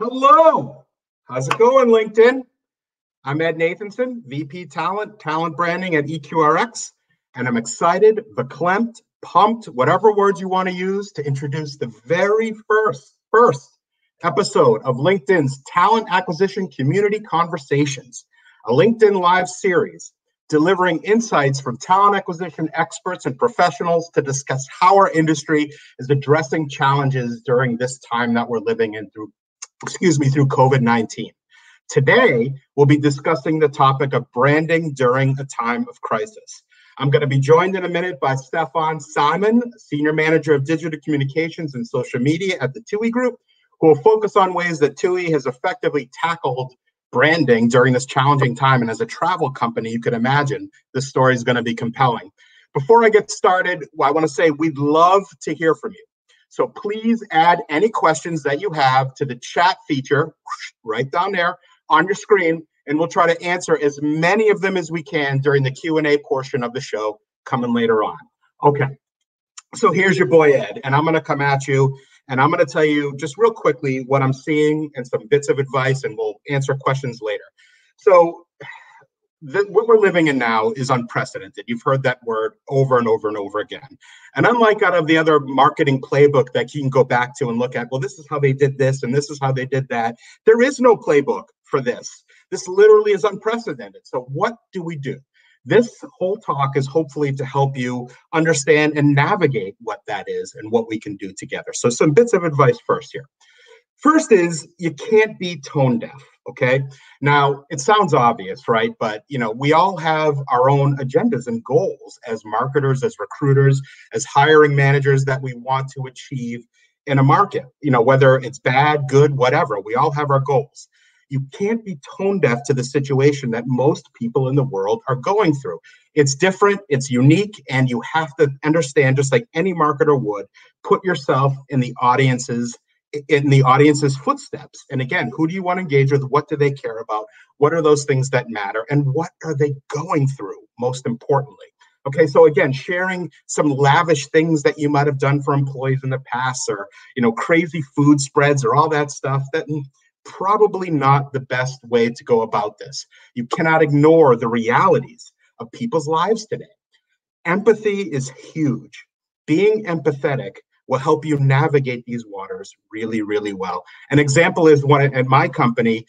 Hello. How's it going, LinkedIn? I'm Ed Nathanson, VP Talent Branding at EQRx, and I'm excited, verklempt, pumped, whatever words you want to use to introduce the very first episode of LinkedIn's Talent Acquisition Community Conversations, a LinkedIn Live series delivering insights from talent acquisition experts and professionals to discuss how our industry is addressing challenges during this time that we're living in through COVID-19. Today, we'll be discussing the topic of branding during a time of crisis. I'm going to be joined in a minute by Stefan, Siemon, Senior Manager of Digital Communications and Social Media at the TUI Group, who will focus on ways that TUI has effectively tackled branding during this challenging time. And as a travel company, you could imagine this story is going to be compelling. Before I get started, I want to say we'd love to hear from you. So please add any questions that you have to the chat feature right down there on your screen, and we'll try to answer as many of them as we can during the Q&A portion of the show coming later on. Okay, so here's your boy Ed, and I'm going to come at you, and I'm going to tell you just real quickly what I'm seeing and some bits of advice, and we'll answer questions later. So what we're living in now is unprecedented. You've heard that word over and over and over again. And unlike out of the other marketing playbook that you can go back to and look at, well, this is how they did this and this is how they did that. There is no playbook for this. This literally is unprecedented. So what do we do? This whole talk is hopefully to help you understand and navigate what that is and what we can do together. So some bits of advice first here. First is you can't be tone deaf, okay? Now, it sounds obvious, right? But, we all have our own agendas and goals as marketers, as recruiters, as hiring managers that we want to achieve in a market, whether it's bad, good, whatever. We all have our goals. You can't be tone deaf to the situation that most people in the world are going through. It's different, it's unique, and you have to understand, just like any marketer would, put yourself in the audience's footsteps. And again, who do you want to engage with? What do they care about? What are those things that matter? And what are they going through, most importantly? Okay, so again, sharing some lavish things that you might have done for employees in the past, or crazy food spreads or all that stuff, that probably not the best way to go about this. You cannot ignore the realities of people's lives today. Empathy is huge. Being empathetic will help you navigate these waters really, really well. An example is one at my company.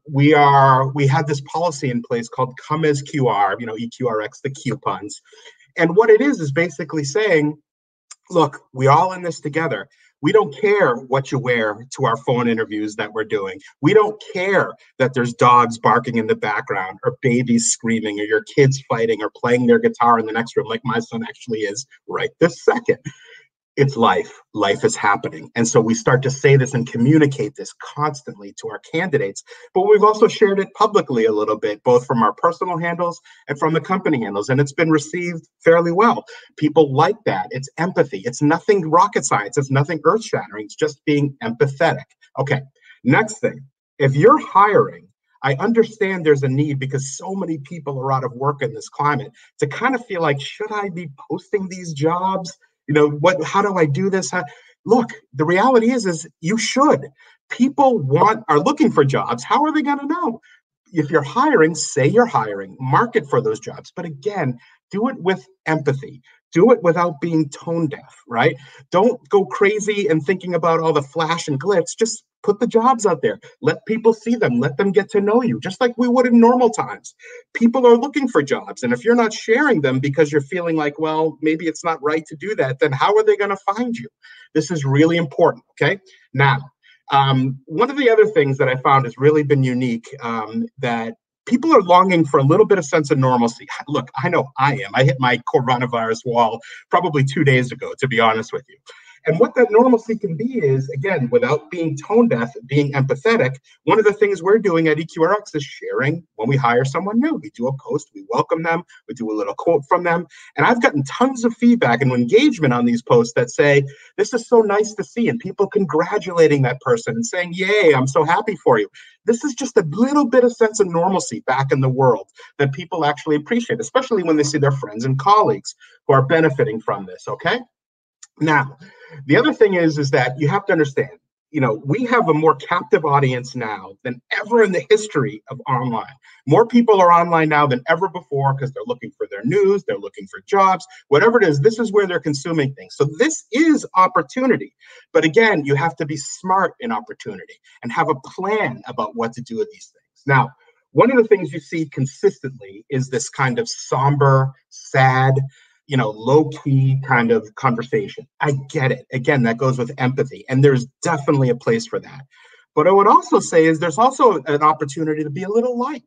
We had this policy in place called Come as QR, EQRx, the coupons. And what it is basically saying, look, we're all in this together. We don't care what you wear to our phone interviews that we're doing. We don't care that there's dogs barking in the background or babies screaming or your kids fighting or playing their guitar in the next room like my son actually is right this second. It's life. Life is happening. And so we start to say this and communicate this constantly to our candidates. But we've also shared it publicly a little bit, both from our personal handles and from the company handles. And it's been received fairly well. People like that. It's empathy. It's nothing rocket science. It's nothing earth shattering. It's just being empathetic. Okay. Next thing, if you're hiring, I understand there's a need because so many people are out of work in this climate to kind of feel like, should I be posting these jobs? How do I do this? Look, the reality is you should. People are looking for jobs. How are they going to know? If you're hiring, say you're hiring, market for those jobs. But again, do it with empathy. Do it without being tone deaf, right? Don't go crazy and thinking about all the flash and glitz. Just put the jobs out there. Let people see them. Let them get to know you, just like we would in normal times. People are looking for jobs. And if you're not sharing them because you're feeling like, well, maybe it's not right to do that, then how are they going to find you? This is really important, okay? Now, one of the other things that I found has really been unique, that people are longing for a little bit of sense of normalcy. Look, I know I am. I hit my coronavirus wall probably 2 days ago, to be honest with you. And what that normalcy can be is, again, without being tone deaf, being empathetic, one of the things we're doing at EQRx is sharing when we hire someone new. We do a post, we welcome them, we do a little quote from them. And I've gotten tons of feedback and engagement on these posts that say, this is so nice to see, and people congratulating that person and saying, yay, I'm so happy for you. This is just a little bit of sense of normalcy back in the world that people actually appreciate, especially when they see their friends and colleagues who are benefiting from this, okay? Now, the other thing is that you have to understand, we have a more captive audience now than ever in the history of online. More people are online now than ever before because they're looking for their news, they're looking for jobs, whatever it is, this is where they're consuming things. So this is opportunity. But again, you have to be smart in opportunity and have a plan about what to do with these things. Now, one of the things you see consistently is this kind of somber, sad, low-key kind of conversation. I get it. Again, that goes with empathy, and there's definitely a place for that. But I would also say is there's also an opportunity to be a little light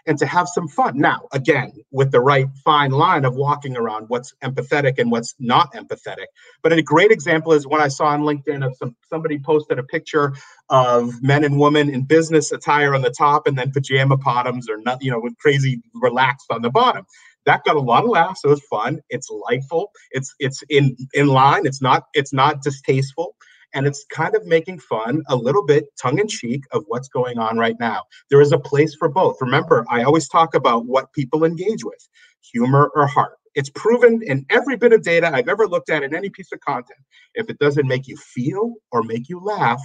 and to have some fun. Now, again, with the right fine line of walking around what's empathetic and what's not empathetic. But a great example is when I saw on LinkedIn of somebody posted a picture of men and women in business attire on the top and then pajama bottoms or not, with crazy relaxed on the bottom. That got a lot of laughs. It was fun. It's lightful. It's in line. It's not distasteful. And it's kind of making fun, a little bit tongue-in-cheek of what's going on right now. There is a place for both. Remember, I always talk about what people engage with, humor or heart. It's proven in every bit of data I've ever looked at in any piece of content. If it doesn't make you feel or make you laugh,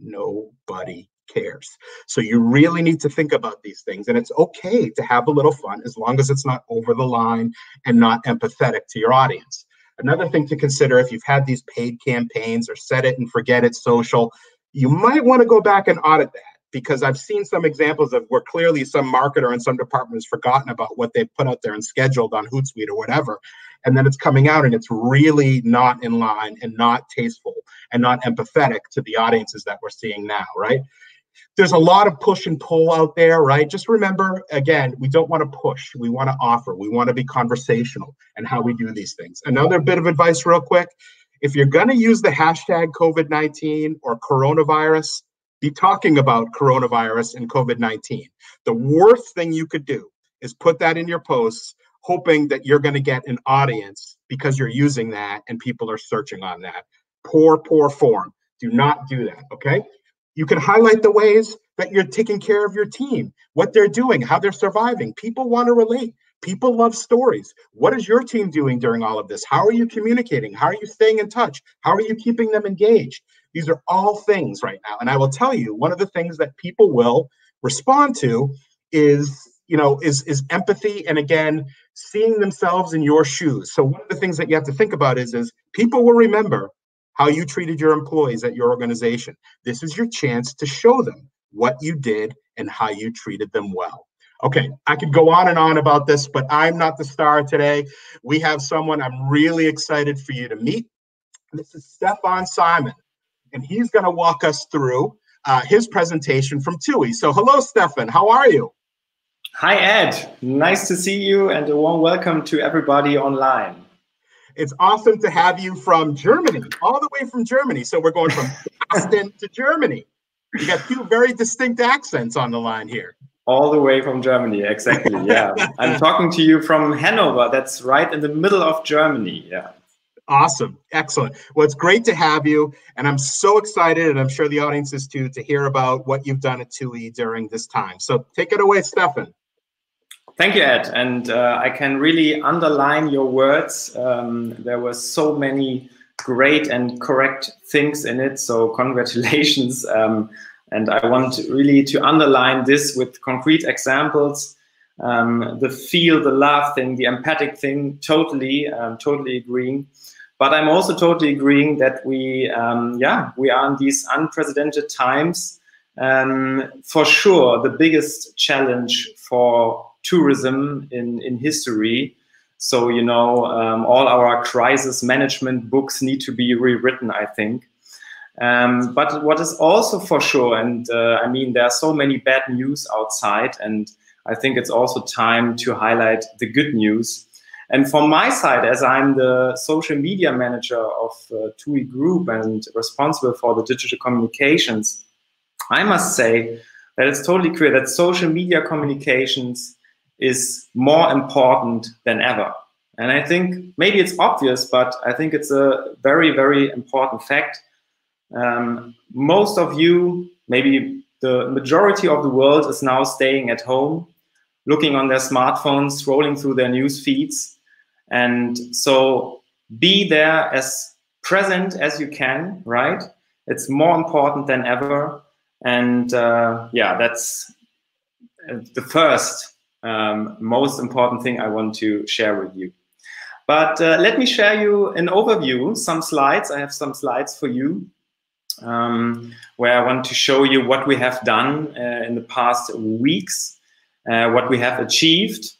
nobody cares. So you really need to think about these things. And it's okay to have a little fun as long as it's not over the line and not empathetic to your audience. Another thing to consider, if you've had these paid campaigns or set it and forget it social, you might want to go back and audit that, because I've seen some examples of where clearly some marketer in some department has forgotten about what they put out there and scheduled on Hootsuite or whatever. And then it's coming out and it's really not in line and not tasteful and not empathetic to the audiences that we're seeing now, right? There's a lot of push and pull out there, right? Just remember, again, we don't want to push. We want to offer. We want to be conversational in how we do these things. Another bit of advice real quick. If you're going to use the hashtag COVID-19 or coronavirus, be talking about coronavirus and COVID-19. The worst thing you could do is put that in your posts, hoping that you're going to get an audience because you're using that and people are searching on that. Poor form. Do not do that, okay? You can highlight the ways that you're taking care of your team, what they're doing, how they're surviving. People want to relate. People love stories. What is your team doing during all of this? How are you communicating? How are you staying in touch? How are you keeping them engaged? These are all things right now. And I will tell you, one of the things that people will respond to is empathy. And again, seeing themselves in your shoes. So one of the things that you have to think about is people will remember how you treated your employees at your organization. This is your chance to show them what you did and how you treated them well. Okay, I could go on and on about this, but I'm not the star today. We have someone I'm really excited for you to meet. This is Stefan Siemon, and he's going to walk us through his presentation from TUI. So hello, Stefan. How are you? Hi, Ed. Nice to see you, and a warm welcome to everybody online. It's awesome to have you from Germany, all the way from Germany. So we're going from Boston to Germany. You got two very distinct accents on the line here. All the way from Germany, exactly, yeah. I'm talking to you from Hanover. That's right in the middle of Germany, yeah. Awesome, excellent. Well, it's great to have you. And I'm so excited, and I'm sure the audience is too, to hear about what you've done at TUI during this time. So take it away, Stefan. Thank you, Ed. And I can really underline your words. There were so many great and correct things in it. So congratulations. And I want really to underline this with concrete examples. The feel, the love thing, the empathic thing, totally agreeing. But I'm also totally agreeing that we are in these unprecedented times. For sure, the biggest challenge for tourism in history. So, all our crisis management books need to be rewritten, I think. But what is also for sure, and I mean, there are so many bad news outside, and I think it's also time to highlight the good news. And from my side, as I'm the social media manager of TUI Group and responsible for the digital communications, I must say that it's totally clear that social media communications is more important than ever. And I think maybe it's obvious, but I think it's a very, very important fact. Most of you, maybe the majority of the world, is now staying at home, looking on their smartphones, scrolling through their news feeds. And so be there as present as you can, right? It's more important than ever. And yeah, that's the first most important thing I want to share with you. But let me share you an overview, some slides. I have some slides for you where I want to show you what we have done in the past weeks, what we have achieved,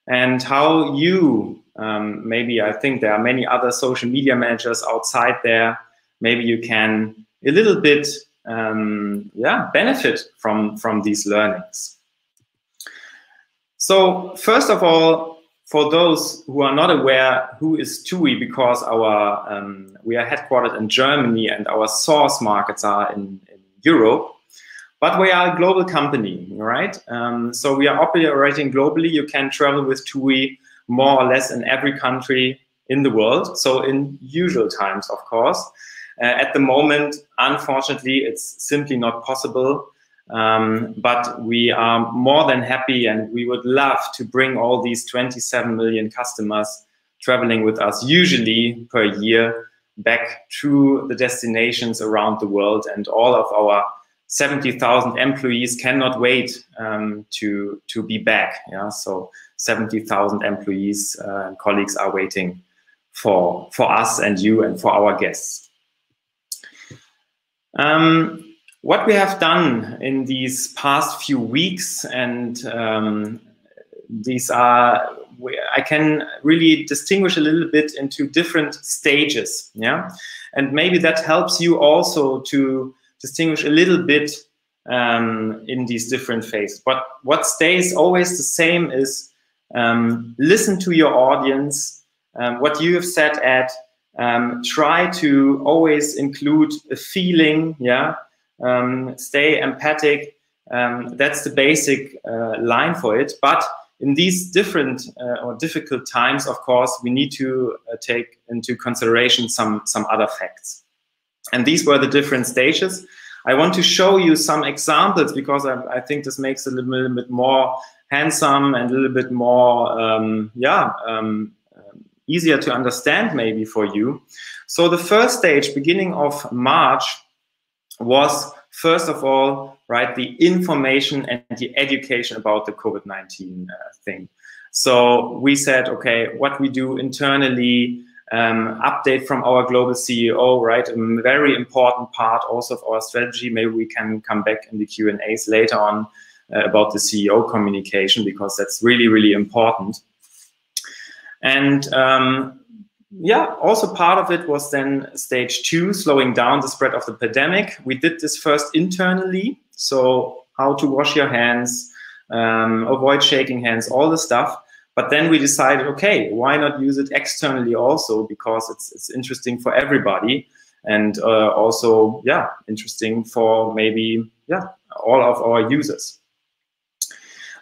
and how you, maybe I think there are many other social media managers outside there, maybe you can a little bit yeah, benefit from these learnings. So first of all, for those who are not aware who is TUI, because our we are headquartered in Germany and our source markets are in Europe, but we are a global company, right? So we are operating globally. You can travel with TUI more or less in every country in the world. So in usual times, of course. At the moment, unfortunately, it's simply not possible. But we are more than happy, and we would love to bring all these 27 million customers traveling with us usually per year back to the destinations around the world. And all of our 70,000 employees cannot wait to be back. Yeah, so 70,000 employees and colleagues are waiting for us and you and for our guests. What we have done in these past few weeks, and these are, I can really distinguish a little bit into different stages, yeah? And maybe that helps you also to distinguish a little bit in these different phases. But what stays always the same is listen to your audience, what you have said at, try to always include a feeling, yeah? Stay empathic. That's the basic line for it. But in these different or difficult times, of course, we need to take into consideration some other facts. And these were the different stages. I want to show you some examples because I think this makes it a little bit more handsome and a little bit more, easier to understand maybe for you. So the first stage, beginning of March, was first of all, right, the information and the education about the COVID-19 thing. So we said, okay, what we do internally, update from our global CEO, right, a very important part also of our strategy. Maybe we can come back in the Q&As later on about the CEO communication, because that's really, really important. And yeah, also part of it was then stage 2, slowing down the spread of the pandemic. We did this first internally, so how to wash your hands, avoid shaking hands, all the stuff. But then we decided, okay, why not use it externally also, because it's interesting for everybody, and also, yeah, interesting for maybe, yeah, all of our users.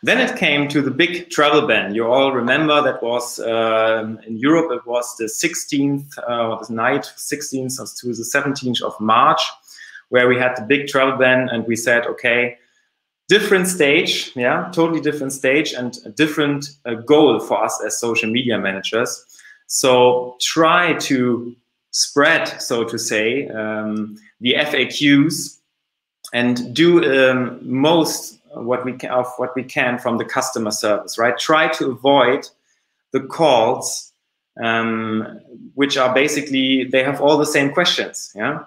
Then it came to the big travel ban. You all remember that was in Europe, it was the 16th, the night 16th to the 17th of March, where we had the big travel ban, and we said, okay, different stage, yeah, totally different stage, and a different goal for us as social media managers. So try to spread, so to say, the FAQs and do most what we can from the customer service, right? Try to avoid the calls, which are basically, they have all the same questions, yeah?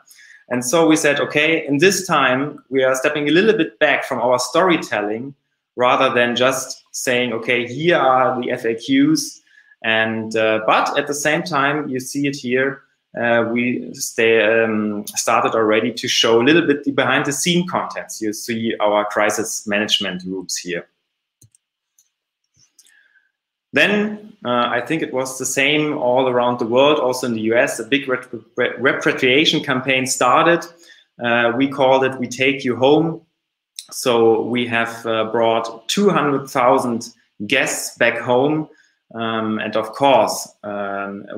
And so we said, okay, in this time, we are stepping a little bit back from our storytelling, rather than just saying, okay, here are the FAQs. And, but at the same time, you see it here, we started already to show a little bit the behind the scene contents. You see our crisis management groups here. Then I think it was the same all around the world, also in the US, a big repatriation campaign started. We called it We Take You Home. So we have brought 200,000 guests back home. And of course,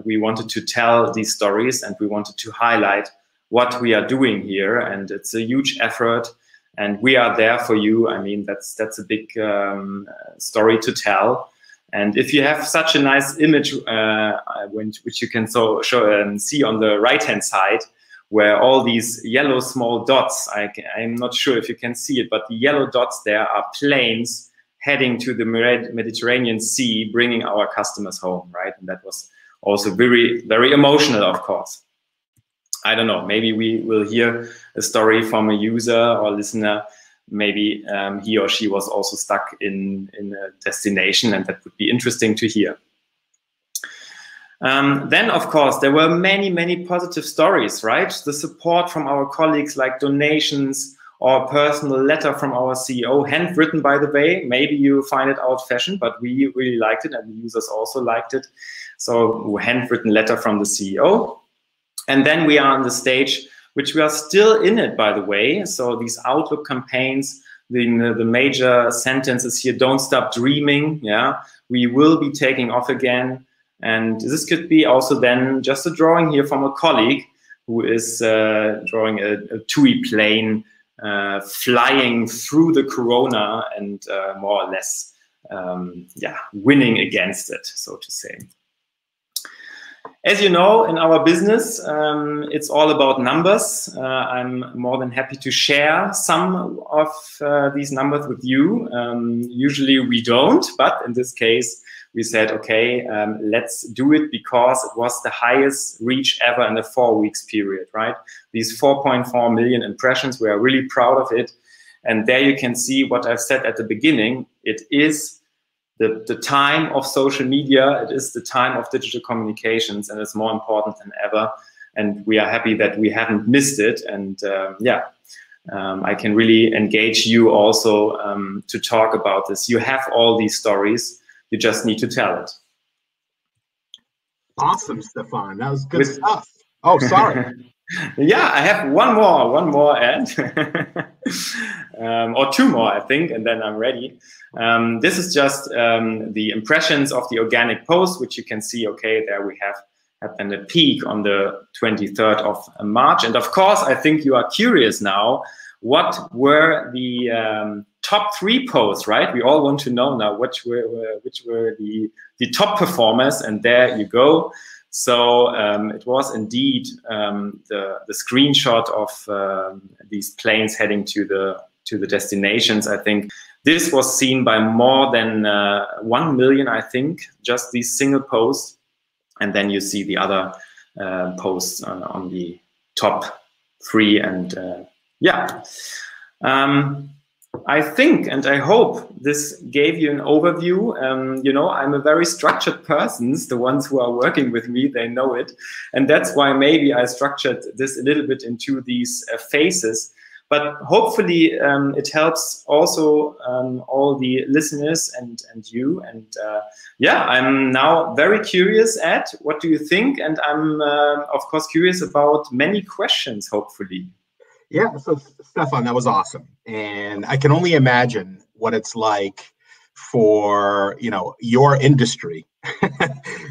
we wanted to tell these stories, and we wanted to highlight what we are doing here. And it's a huge effort, and we are there for you. I mean, that's a big story to tell. And if you have such a nice image, which you can see on the right-hand side, where all these yellow small dots, I'm not sure if you can see it, but the yellow dots there are planes heading to the Mediterranean Sea, bringing our customers home, right? And that was also very, very emotional, of course. I don't know, maybe we will hear a story from a user or listener. Maybe he or she was also stuck in a destination, and that would be interesting to hear. Then, of course, there were many, many positive stories, right? The support from our colleagues, like donations or a personal letter from our CEO, handwritten, by the way. Maybe you find it old-fashioned, but we really liked it, and the users also liked it. So, handwritten letter from the CEO. And then we are on the stage, which we are still in it, by the way. So these Outlook campaigns, the major sentences here, don't stop dreaming. Yeah, we will be taking off again. And this could be also then just a drawing here from a colleague who is drawing a TUI plane flying through the corona and more or less, yeah, winning against it, so to say. As you know, in our business, it's all about numbers. I'm more than happy to share some of these numbers with you. Usually we don't, but in this case, we said, okay, let's do it because it was the highest reach ever in a 4 weeks period, right? These 4.4 million impressions, we are really proud of it. And there you can see what I've said at the beginning. It is the time of social media, it is the time of digital communications, and it's more important than ever. And we are happy that we haven't missed it. And yeah, I can really engage you also to talk about this. You have all these stories, you just need to tell it. Awesome, Stefan. That was good stuff. Oh, sorry. Yeah, I have one more ad, or two more, I think, and then I'm ready. This is just the impressions of the organic post, which you can see, okay, there we have happened a peak on the 23rd of March. And of course, I think you are curious now, what were the top 3 posts, right? We all want to know now which were the top performers, and there you go. So it was indeed the screenshot of these planes heading to the destinations. I think this was seen by more than 1 million, I think, just these single posts. And then you see the other posts on the top 3. And yeah, I think and I hope this gave you an overview. You know, I'm a very structured person. The ones who are working with me, they know it. And that's why maybe I structured this a little bit into these phases. But hopefully it helps also all the listeners and you. And yeah, I'm now very curious, Ed, what do you think? And I'm, of course, curious about many questions, hopefully. Yeah, so Stefan, that was awesome. And I can only imagine what it's like for, you know, your industry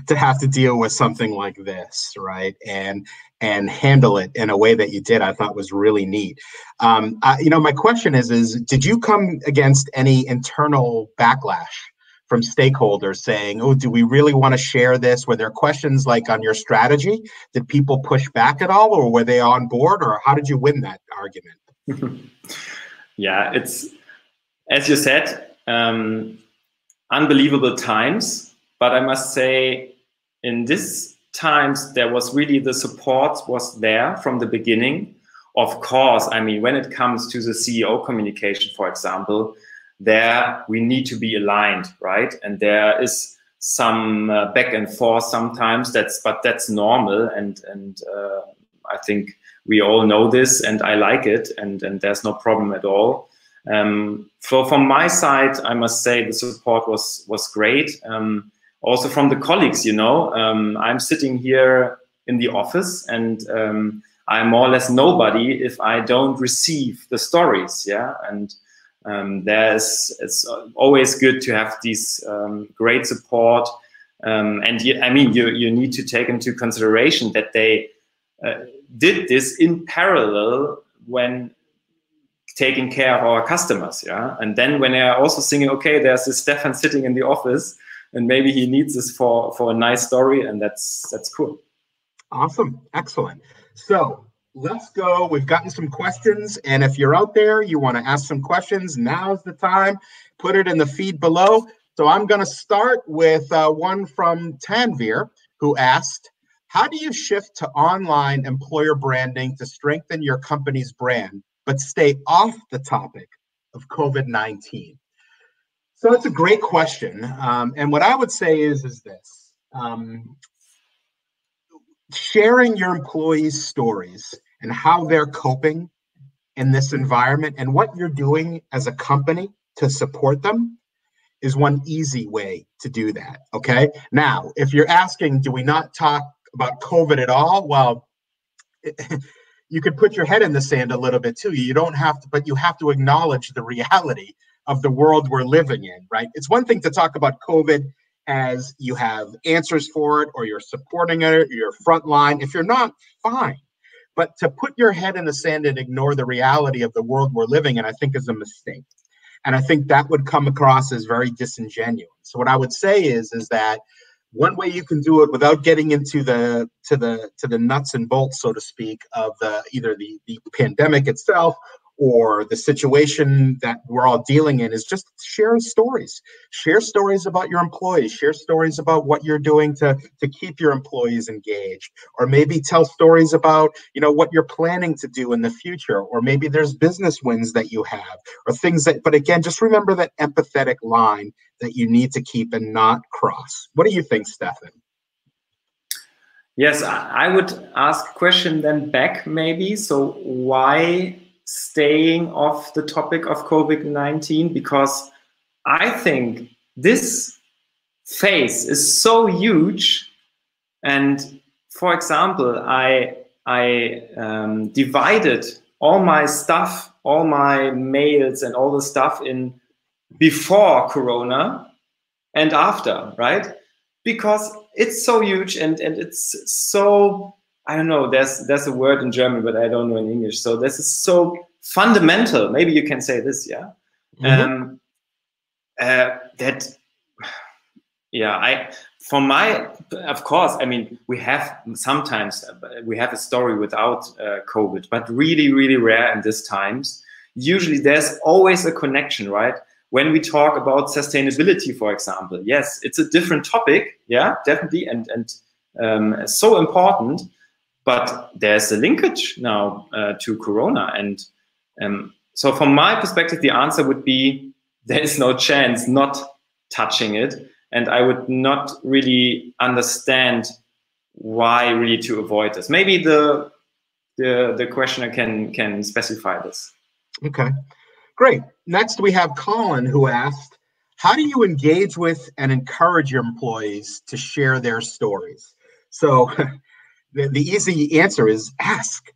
to have to deal with something like this, right? And handle it in a way that you did, I thought was really neat. You know, my question is did you come against any internal backlash from stakeholders saying, oh, do we really want to share this? Were there questions like on your strategy? Did people push back at all, or were they on board, or how did you win that argument? Yeah, it's, as you said, unbelievable times. But I must say, in these times, there was really the support was there from the beginning. Of course, I mean, when it comes to the CEO communication, for example, there we need to be aligned, right? And there is some back and forth sometimes. But that's normal, and I think we all know this, and I like it, and there's no problem at all. From my side, I must say the support was great. Also from the colleagues, you know, I'm sitting here in the office, and I'm more or less nobody if I don't receive the stories, yeah, and it's always good to have these great support, and I mean, you need to take into consideration that they did this in parallel when taking care of our customers, yeah, and then when they are also thinking, okay, there's this Stefan sitting in the office, and maybe he needs this for a nice story, and that's cool. Awesome, excellent. So let's go. We've gotten some questions, and if you're out there, you want to ask some questions, now's the time. Put it in the feed below. So I'm going to start with one from Tanvir, who asked, how do you shift to online employer branding to strengthen your company's brand, but stay off the topic of COVID-19? So it's a great question. And what I would say is this. Sharing your employees' stories and how they're coping in this environment and what you're doing as a company to support them is one easy way to do that, okay? Now, if you're asking, do we not talk about COVID at all? Well, you could put your head in the sand a little bit too. You don't have to, but you have to acknowledge the reality of the world we're living in, right? It's one thing to talk about COVID as you have answers for it, or you're supporting it, or you're frontline. If you're not, fine. But to put your head in the sand and ignore the reality of the world we're living in, I think is a mistake. And I think that would come across as very disingenuous. So what I would say is that one way you can do it without getting into the nuts and bolts, so to speak, of either the pandemic itself or the situation that we're all dealing in, is just share stories. Share stories about your employees. Share stories about what you're doing to keep your employees engaged. Or maybe tell stories about, what you're planning to do in the future. Or maybe there's business wins that you have, or things that, but again, just remember that empathetic line that you need to keep and not cross. What do you think, Stefan? Yes, I would ask a question then back maybe. So why staying off the topic of COVID-19? Because I think this phase is so huge. And for example, I divided all my stuff, all my mails and all the stuff in before Corona and after, right? Because it's so huge and it's so, I don't know, there's a word in German, but I don't know in English. So this is so fundamental. Maybe you can say this, yeah? Mm-hmm. Of course, I mean, we have sometimes, we have a story without COVID, but really, really rare in these times. Usually there's always a connection, right? When we talk about sustainability, for example, yes, it's a different topic, yeah, definitely, and so important. But there's a linkage now to Corona. And so from my perspective, the answer would be there is no chance not touching it. And I would not really understand why really to avoid this. Maybe the questioner can specify this. Okay, great. Next, we have Colin, who asked, how do you engage with and encourage your employees to share their stories? So the easy answer is ask.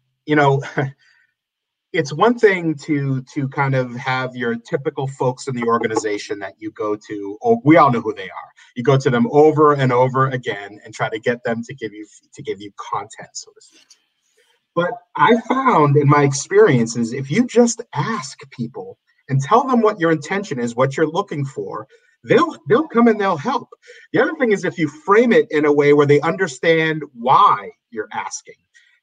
It's one thing to kind of have your typical folks in the organization that you go to. Oh, we all know who they are. You go to them over and over again and try to get them to give you content, so to speak. But I found in my experiences, if you just ask people and tell them what your intention is, what you're looking for, they'll come and they'll help. The other thing is if you frame it in a way where they understand why you're asking.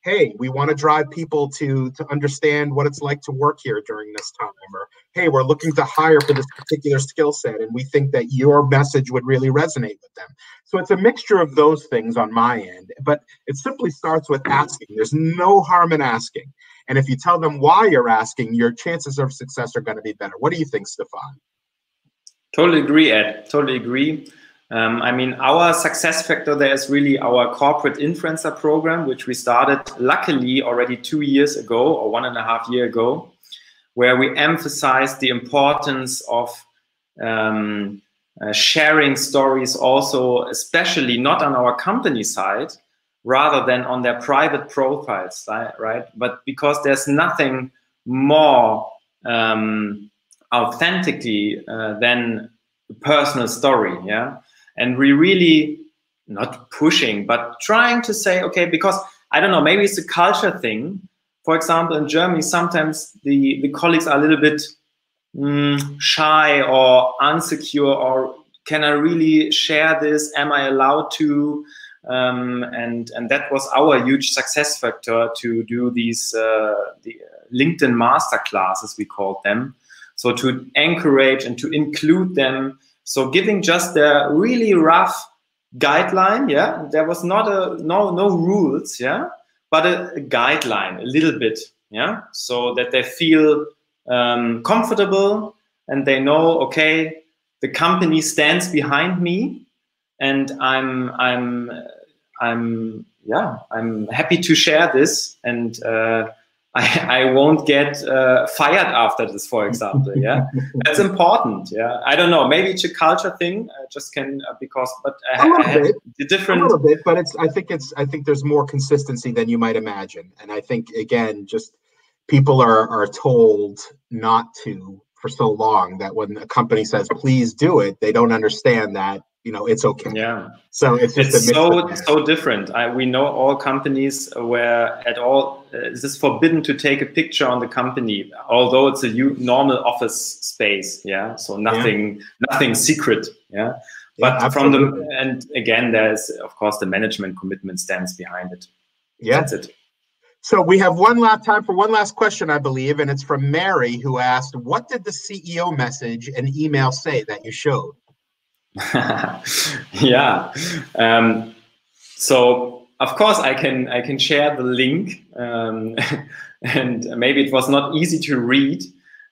Hey, we want to drive people to understand what it's like to work here during this time. Or, hey, we're looking to hire for this particular skill set, and we think that your message would really resonate with them. So it's a mixture of those things on my end, but it simply starts with asking. There's no harm in asking. And if you tell them why you're asking, your chances of success are going to be better. What do you think, Stefan? Totally agree, Ed. Totally agree. I mean, our success factor there is really our corporate influencer program, which we started luckily already 2 years ago or 1.5 years ago, where we emphasize the importance of sharing stories also, especially not on our company side, rather than on their private profiles, right? But because there's nothing more authentically than a personal story, yeah? And we really, not pushing, but trying to say, okay, because, I don't know, maybe it's a culture thing. For example, in Germany, sometimes the colleagues are a little bit shy or insecure, or can I really share this? Am I allowed to? and that was our huge success factor to do these the LinkedIn Masterclasses, we called them. So to encourage and to include them. So giving just a really rough guideline, yeah. There was not no rules, yeah, but a guideline, a little bit, yeah. So that they feel comfortable and they know, okay, the company stands behind me, and I'm happy to share this, and I won't get fired after this, for example. Yeah, that's important. Yeah, I don't know. Maybe it's a culture thing. I just can because, but I had the different. A little bit, but I think there's more consistency than you might imagine, and I think again, just people are told not to for so long that when a company says please do it, they don't understand that it's okay. Yeah. So it's just so different. We know all companies where at all it is forbidden to take a picture on the company, although it's a normal office space. Yeah. So nothing secret. Yeah. But absolutely. and again, there's of course the management commitment stands behind it. Yeah. That's it. So we have time for one last question, I believe, and it's from Mary, who asked, "What did the CEO message and email say that you showed?" Yeah. So of course I can share the link, and maybe it was not easy to read,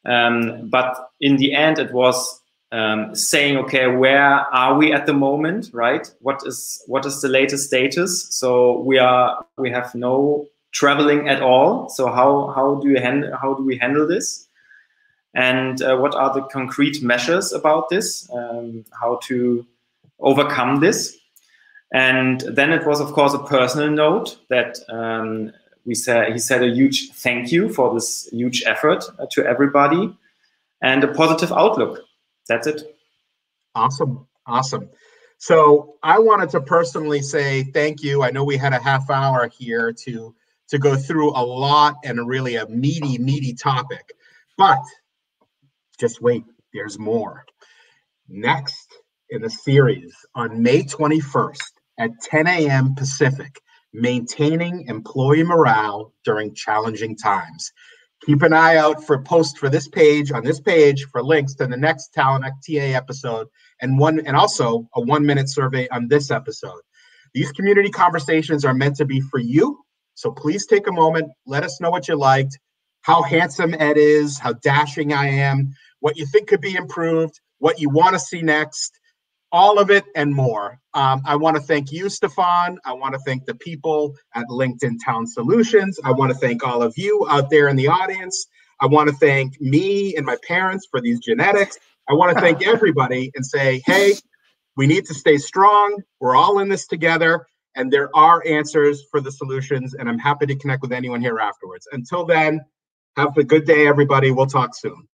but in the end it was saying, okay, where are we at the moment, right? What is the latest status? So we have no traveling at all. So how do we handle this? And what are the concrete measures about this? How to overcome this? And then it was, of course, a personal note that he said a huge thank you for this huge effort to everybody, and a positive outlook. That's it. Awesome. So I wanted to personally say thank you. I know we had a half hour here to go through a lot and really a meaty topic, but just wait, there's more. Next in the series on May 21st at 10 a.m. Pacific, maintaining employee morale during challenging times. Keep an eye out for posts on this page for links to the next Talent TA episode and also a 1-minute survey on this episode. These community conversations are meant to be for you. So please take a moment, let us know what you liked, how handsome Ed is, how dashing I am, what you think could be improved, what you want to see next, all of it and more. I want to thank you, Stefan. I want to thank the people at LinkedIn Talent Solutions. I want to thank all of you out there in the audience. I want to thank me and my parents for these genetics. I want to thank everybody and say, hey, we need to stay strong. We're all in this together, and there are answers for the solutions, and I'm happy to connect with anyone here afterwards. Until then, have a good day, everybody. We'll talk soon.